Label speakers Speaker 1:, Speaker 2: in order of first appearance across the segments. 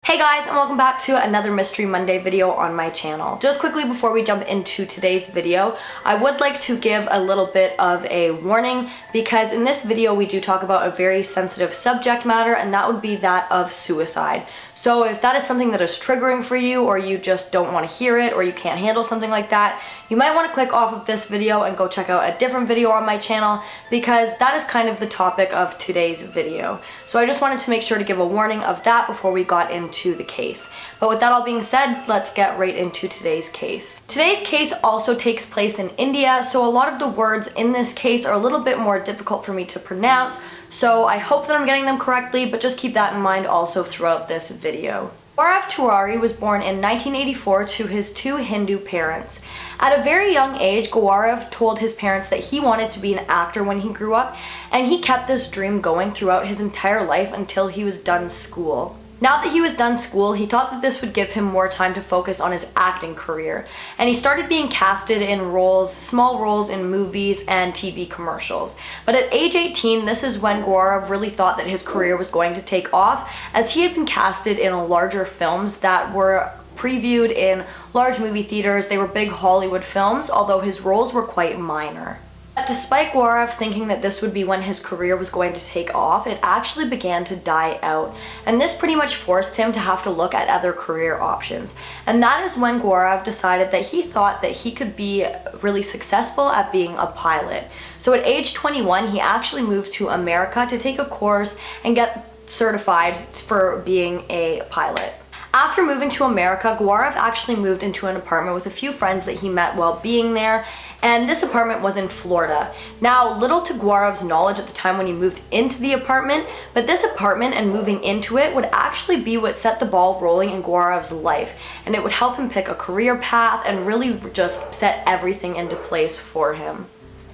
Speaker 1: Hey guys, and welcome back to another Mystery Monday video on my channel. Just quickly before we jump into today's video, I would like to give a little bit of a warning because in this video we do talk about a very sensitive subject matter, and that would be that of suicide. So if that is something that is triggering for you, or you just don't want to hear it, or you can't handle something like that, you might want to click off of this video and go check out a different video on my channel, because that is kind of the topic of today's video. So I just wanted to make sure to give a warning of that before we got into the case. But with that all being said, let's get right into today's case. Today's case also takes place in India, so a lot of the words in this case are a little bit more difficult for me to pronounce, so I hope that I'm getting them correctly, but just keep that in mind also throughout this video. Gaurav Tiwari was born in 1984 to his two Hindu parents. At a very young age, Gaurav told his parents that he wanted to be an actor when he grew up, and he kept this dream going throughout his entire life until he was done school. Now that he was done school, he thought that this would give him more time to focus on his acting career, and he started being casted in roles, small roles in movies and TV commercials. But at age 18, this is when Gaurav really thought that his career was going to take off, as he had been casted in larger films that were previewed in large movie theaters. They were big Hollywood films, although his roles were quite minor. But despite Gaurav thinking that this would be when his career was going to take off, it actually began to die out. And this pretty much forced him to have to look at other career options. And that is when Gaurav decided that he thought that he could be really successful at being a pilot. So at age 21, he actually moved to America to take a course and get certified for being a pilot. After moving to America, Gaurav actually moved into an apartment with a few friends that he met while being there, and this apartment was in Florida. Now, little to Gaurav's knowledge at the time when he moved into the apartment, but this apartment and moving into it would actually be what set the ball rolling in Gaurav's life, and it would help him pick a career path and really just set everything into place for him.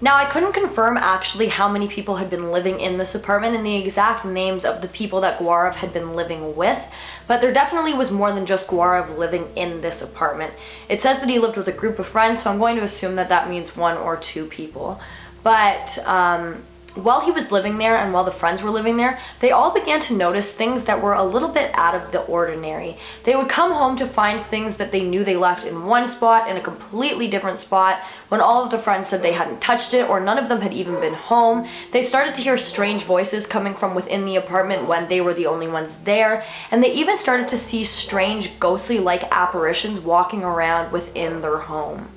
Speaker 1: Now, I couldn't confirm actually how many people had been living in this apartment and the exact names of the people that Gaurav had been living with, but there definitely was more than just Gaurav living in this apartment. It says that he lived with a group of friends, so I'm going to assume that that means one or two people. But while he was living there and while the friends were living there, they all began to notice things that were a little bit out of the ordinary. They would come home to find things that they knew they left in one spot in a completely different spot when all of the friends said they hadn't touched it or none of them had even been home. They started to hear strange voices coming from within the apartment when they were the only ones there, and they even started to see strange ghostly-like apparitions walking around within their home.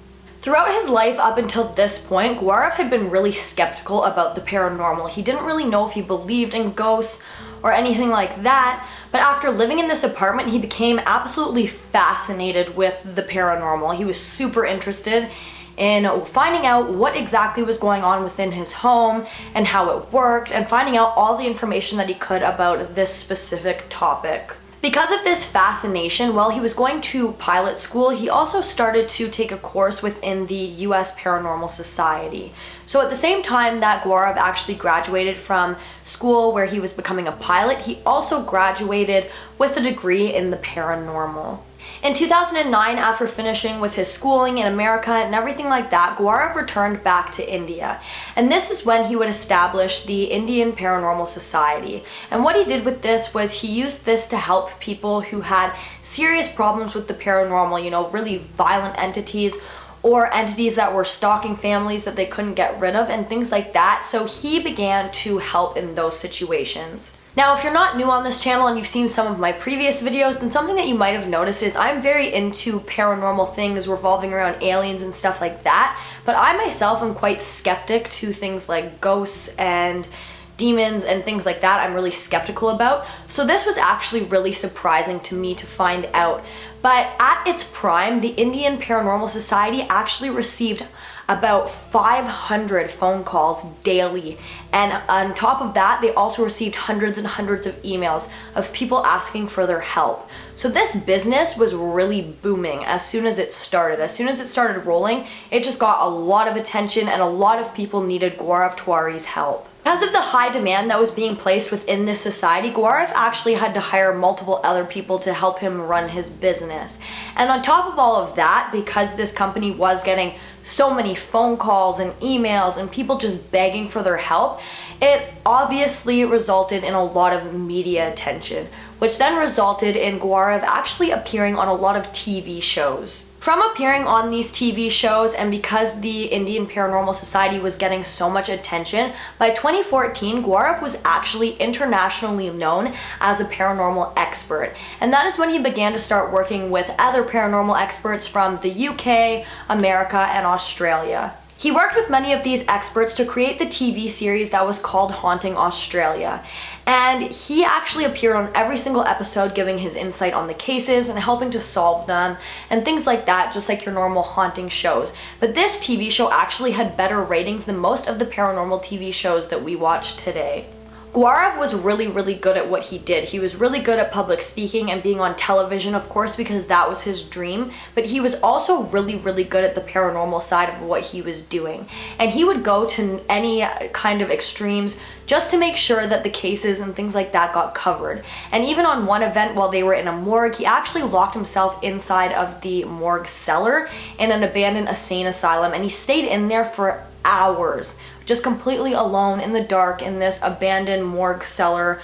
Speaker 1: Throughout his life up until this point, Gaurav had been really skeptical about the paranormal. He didn't really know if he believed in ghosts or anything like that, but after living in this apartment, he became absolutely fascinated with the paranormal. He was super interested in finding out what exactly was going on within his home and how it worked, and finding out all the information that he could about this specific topic. Because of this fascination, while he was going to pilot school, he also started to take a course within the US Paranormal Society. So at the same time that Gaurav actually graduated from school where he was becoming a pilot, he also graduated with a degree in the paranormal. In 2009, after finishing with his schooling in America and everything like that, Gaurav returned back to India. And this is when he would establish the Indian Paranormal Society. And what he did with this was he used this to help people who had serious problems with the paranormal, you know, really violent entities or entities that were stalking families that they couldn't get rid of and things like that. So he began to help in those situations. Now, if you're not new on this channel and you've seen some of my previous videos, then something that you might have noticed is I'm very into paranormal things revolving around aliens and stuff like that, but I myself am quite skeptic to things like ghosts and demons and things like that. I'm really skeptical about. So this was actually really surprising to me to find out. But at its prime, the Indian Paranormal Society actually received about 500 phone calls daily, and on top of that they also received hundreds and hundreds of emails of people asking for their help. So this business was really booming as soon as it started. As soon as it started rolling, it just got a lot of attention and a lot of people needed Gaurav Tiwari's help. Because of the high demand that was being placed within this society, Gaurav actually had to hire multiple other people to help him run his business. And on top of all of that, because this company was getting so many phone calls and emails and people just begging for their help, it obviously resulted in a lot of media attention, which then resulted in Gaurav actually appearing on a lot of TV shows. From appearing on these TV shows, and because the Indian Paranormal Society was getting so much attention, by 2014, Gaurav was actually internationally known as a paranormal expert. And that is when he began to start working with other paranormal experts from the UK, America, and Australia. He worked with many of these experts to create the TV series that was called Haunting Australia. And he actually appeared on every single episode giving his insight on the cases and helping to solve them and things like that, just like your normal haunting shows. But this TV show actually had better ratings than most of the paranormal TV shows that we watch today. Gaurav was really good at what he did. He was really good at public speaking and being on television, of course, because that was his dream, but he was also really good at the paranormal side of what he was doing. And he would go to any kind of extremes just to make sure that the cases and things like that got covered. And even on one event while they were in a morgue, he actually locked himself inside of the morgue cellar in an abandoned insane asylum, and he stayed in there for hours, just completely alone in the dark in this abandoned morgue cellar.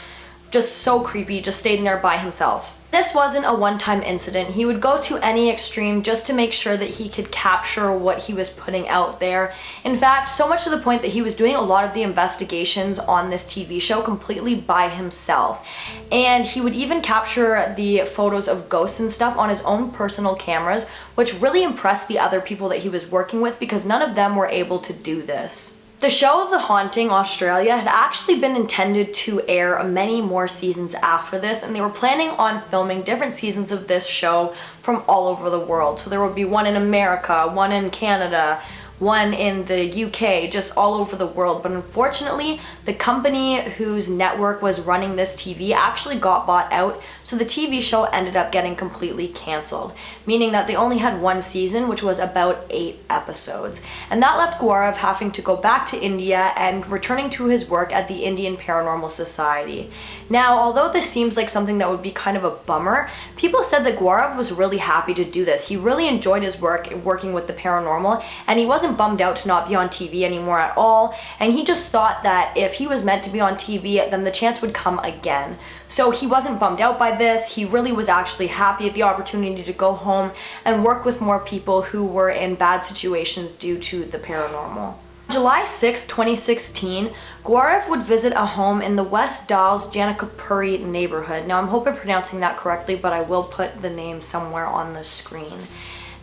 Speaker 1: Just so creepy, just stayed in there by himself. This wasn't a one-time incident. He would go to any extreme just to make sure that he could capture what he was putting out there. In fact, so much to the point that he was doing a lot of the investigations on this TV show completely by himself. And he would even capture the photos of ghosts and stuff on his own personal cameras, which really impressed the other people that he was working with because none of them were able to do this. The show The Haunting Australia had actually been intended to air many more seasons after this, and they were planning on filming different seasons of this show from all over the world. So there would be one in America, one in Canada, one in the UK, just all over the world. But unfortunately, the company whose network was running this TV actually got bought out, so the TV show ended up getting completely canceled, meaning that they only had one season, which was about 8 episodes. And that left Gaurav having to go back to India and returning to his work at the Indian Paranormal Society. Now, although this seems like something that would be kind of a bummer, people said that Gaurav was really happy to do this. He really enjoyed his work working with the paranormal, and he wasn't bummed out to not be on TV anymore at all, and he just thought that if he was meant to be on TV, then the chance would come again. So he wasn't bummed out by this. He really was actually happy at the opportunity to go home and work with more people who were in bad situations due to the paranormal. July 6, 2016, Gaurav would visit a home in the West Dalles Janakpuri neighborhood. Now, I'm hoping I'm pronouncing that correctly, but I will put the name somewhere on the screen.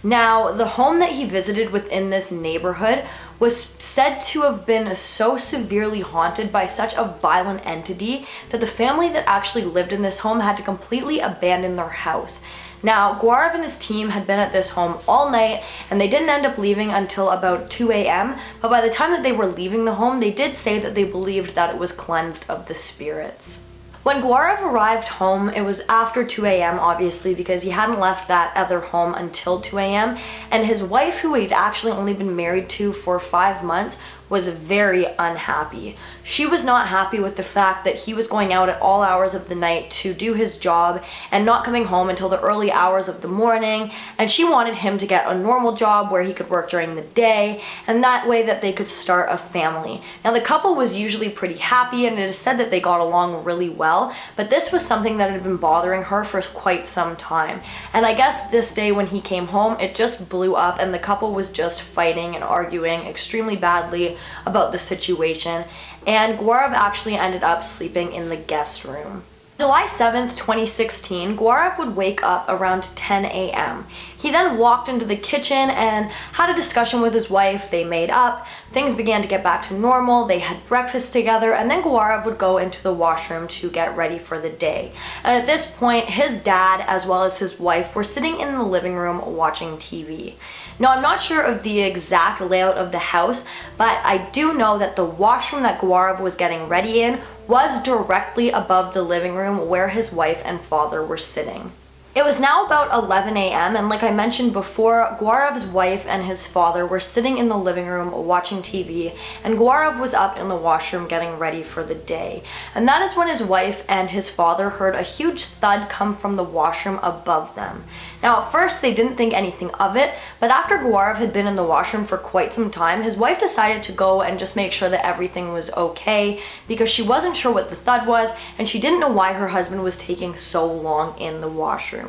Speaker 1: Now, the home that he visited within this neighborhood was said to have been so severely haunted by such a violent entity that the family that actually lived in this home had to completely abandon their house. Now, Gaurav and his team had been at this home all night, and they didn't end up leaving until about 2 a.m., but by the time that they were leaving the home, they did say that they believed that it was cleansed of the spirits. When Gaurav arrived home, it was after 2 a.m. obviously, because he hadn't left that other home until 2 a.m. and his wife, who he'd actually only been married to for 5 months, was very unhappy. She was not happy with the fact that he was going out at all hours of the night to do his job and not coming home until the early hours of the morning, and she wanted him to get a normal job where he could work during the day, and that way that they could start a family. Now, the couple was usually pretty happy, and it is said that they got along really well, but this was something that had been bothering her for quite some time. And I guess this day when he came home, it just blew up, and the couple was just fighting and arguing extremely badly about the situation, and Gaurav actually ended up sleeping in the guest room. July 7th, 2016, Gaurav would wake up around 10 a.m. He then walked into the kitchen and had a discussion with his wife. They made up, things began to get back to normal, they had breakfast together, and then Gaurav would go into the washroom to get ready for the day. And at this point, his dad as well as his wife were sitting in the living room watching TV. Now, I'm not sure of the exact layout of the house, but I do know that the washroom that Gaurav was getting ready in was directly above the living room where his wife and father were sitting. It was now about 11 a.m. and like I mentioned before, Gaurav's wife and his father were sitting in the living room watching TV, and Gaurav was up in the washroom getting ready for the day. And that is when his wife and his father heard a huge thud come from the washroom above them. Now at first they didn't think anything of it, but after Gaurav had been in the washroom for quite some time, his wife decided to go and just make sure that everything was okay, because she wasn't sure what the thud was and she didn't know why her husband was taking so long in the washroom.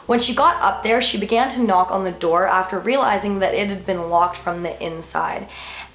Speaker 1: When she got up there, she began to knock on the door after realizing that it had been locked from the inside.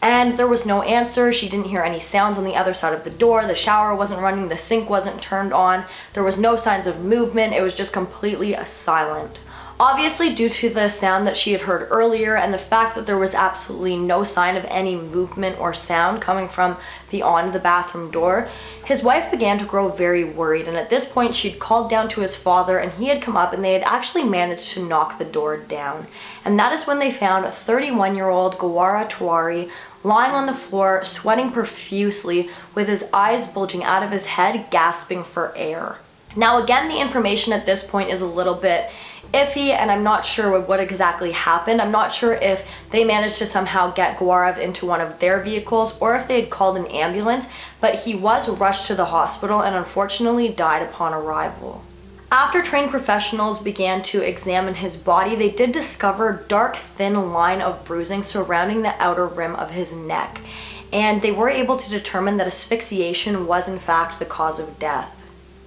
Speaker 1: And there was no answer. She didn't hear any sounds on the other side of the door. The shower wasn't running, the sink wasn't turned on. There was no signs of movement. It was just completely silent. Obviously, due to the sound that she had heard earlier and the fact that there was absolutely no sign of any movement or sound coming from beyond the bathroom door, his wife began to grow very worried, and at this point she'd called down to his father and he had come up and they had actually managed to knock the door down. And that is when they found 31-year-old Gaurav Tiwari lying on the floor, sweating profusely, with his eyes bulging out of his head, gasping for air. Now again, the information at this point is a little bit iffy and I'm not sure what exactly happened. I'm not sure if they managed to somehow get Gaurav into one of their vehicles or if they had called an ambulance, but he was rushed to the hospital and unfortunately died upon arrival. After trained professionals began to examine his body, they did discover a dark, thin line of bruising surrounding the outer rim of his neck, and they were able to determine that asphyxiation was in fact the cause of death.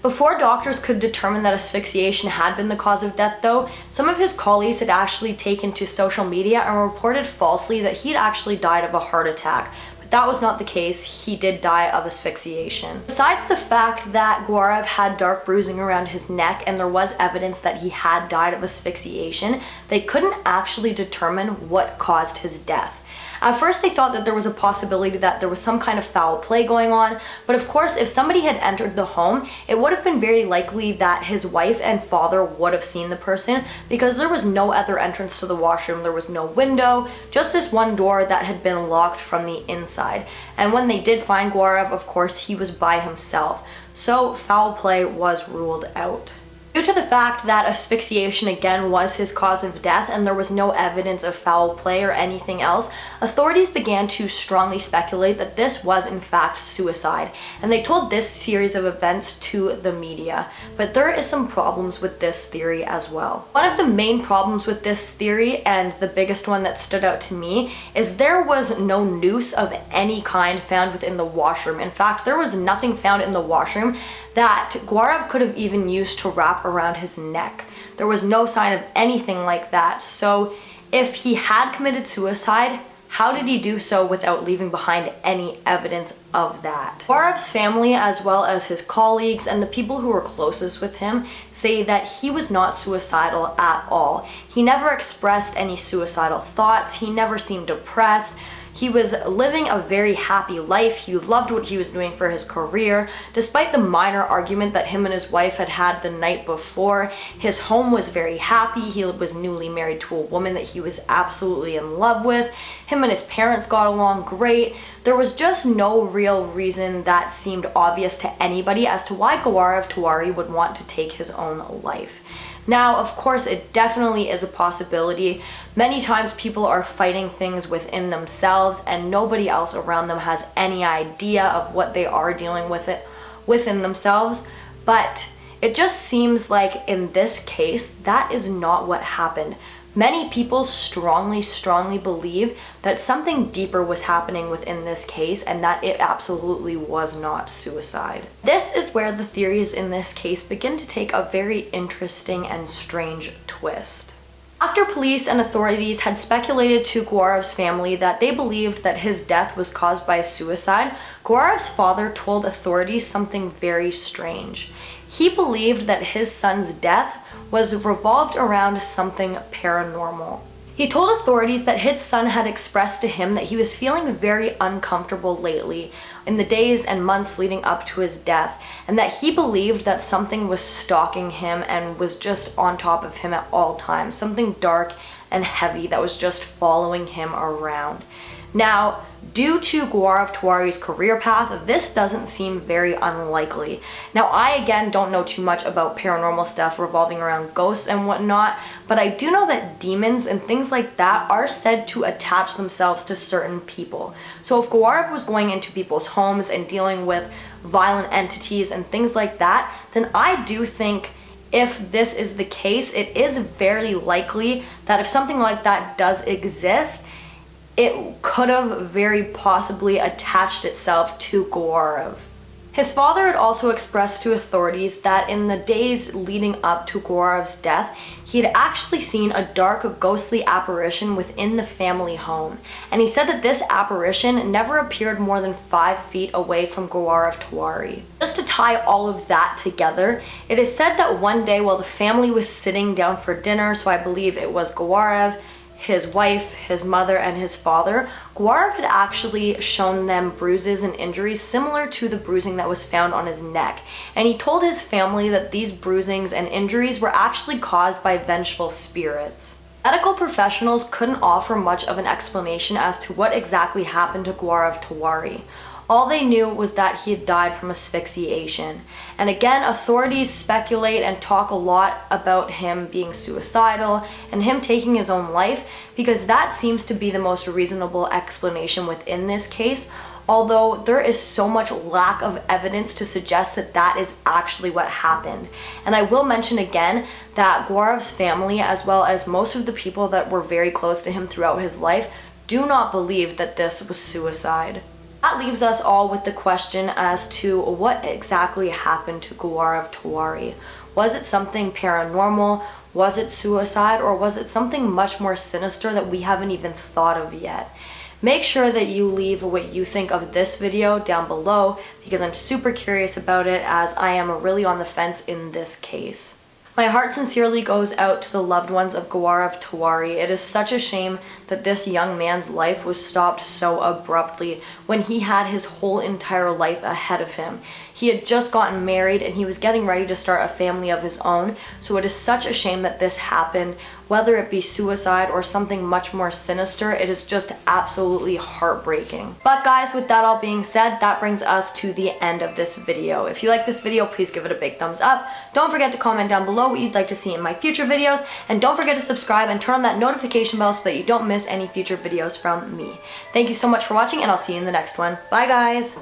Speaker 1: Before doctors could determine that asphyxiation had been the cause of death though, some of his colleagues had actually taken to social media and reported falsely that he'd actually died of a heart attack. But that was not the case. He did die of asphyxiation. Besides the fact that Gaurav had dark bruising around his neck and there was evidence that he had died of asphyxiation, they couldn't actually determine what caused his death. At first they thought that there was a possibility that there was some kind of foul play going on, but of course if somebody had entered the home, it would have been very likely that his wife and father would have seen the person, because there was no other entrance to the washroom, there was no window, just this one door that had been locked from the inside. And when they did find Gaurav, of course he was by himself, so foul play was ruled out. Due to the fact that asphyxiation again was his cause of death and there was no evidence of foul play or anything else, authorities began to strongly speculate that this was in fact suicide, and they told this series of events to the media. But there is some problems with this theory as well. One of the main problems with this theory, and the biggest one that stood out to me, is there was no noose of any kind found within the washroom. In fact, there was nothing found in the washroom that Gaurav could have even used to wrap around his neck. There was no sign of anything like that. So if he had committed suicide, how did he do so without leaving behind any evidence of that? Gaurav's family, as well as his colleagues and the people who were closest with him, say that he was not suicidal at all. He never expressed any suicidal thoughts. He never seemed depressed. He was living a very happy life. He loved what he was doing for his career. Despite the minor argument that him and his wife had had the night before, his home was very happy. He was newly married to a woman that he was absolutely in love with. Him and his parents got along great. There was just no real reason that seemed obvious to anybody as to why Gaurav Tiwari would want to take his own life. Now, of course, it definitely is a possibility. Many times people are fighting things within themselves and nobody else around them has any idea of what they are dealing with it within themselves. But it just seems like in this case, that is not what happened. Many people strongly believe that something deeper was happening within this case and that it absolutely was not suicide. This is where the theories in this case begin to take a very interesting and strange twist. After police and authorities had speculated to Gaurav's family that they believed that his death was caused by suicide, Gaurav's father told authorities something very strange. He believed that his son's death was revolved around something paranormal. He told authorities that his son had expressed to him that he was feeling very uncomfortable lately in the days and months leading up to his death, and that he believed that something was stalking him and was just on top of him at all times, something dark and heavy that was just following him around. Now, Due to Gaurav Tiwari's career path, this doesn't seem very unlikely. Now, I again don't know too much about paranormal stuff revolving around ghosts and whatnot, but I do know that demons and things like that are said to attach themselves to certain people. So if Gaurav was going into people's homes and dealing with violent entities and things like that, then I do think if this is the case, it is very likely that if something like that does exist, it could have very possibly attached itself to Gaurav. His father had also expressed to authorities that in the days leading up to Gaurav's death, he had actually seen a dark, ghostly apparition within the family home. And he said that this apparition never appeared more than 5 feet away from Gaurav Tiwari. Just to tie all of that together, it is said that one day while the family was sitting down for dinner, so I believe it was Gaurav, his wife, his mother, and his father, Gaurav had actually shown them bruises and injuries similar to the bruising that was found on his neck. And he told his family that these bruisings and injuries were actually caused by vengeful spirits. Medical professionals couldn't offer much of an explanation as to what exactly happened to Gaurav Tiwari. All they knew was that he had died from asphyxiation. And again, authorities speculate and talk a lot about him being suicidal and him taking his own life, because that seems to be the most reasonable explanation within this case, although there is so much lack of evidence to suggest that that is actually what happened. And I will mention again that Gaurav's family, as well as most of the people that were very close to him throughout his life, do not believe that this was suicide. That leaves us all with the question as to what exactly happened to Gaurav Tiwari. Was it something paranormal? Was it suicide? Or was it something much more sinister that we haven't even thought of yet? Make sure that you leave what you think of this video down below, because I'm super curious about it, as I am really on the fence in this case. My heart sincerely goes out to the loved ones of Gaurav Tiwari. It is such a shame that this young man's life was stopped so abruptly when he had his whole entire life ahead of him. He had just gotten married and he was getting ready to start a family of his own, so it is such a shame that this happened. Whether it be suicide or something much more sinister, it is just absolutely heartbreaking. But guys, with that all being said, that brings us to the end of this video. If you like this video, please give it a big thumbs up. Don't forget to comment down below what you'd like to see in my future videos, and don't forget to subscribe and turn on that notification bell so that you don't miss any future videos from me. Thank you so much for watching, and I'll see you in the next one. Bye guys!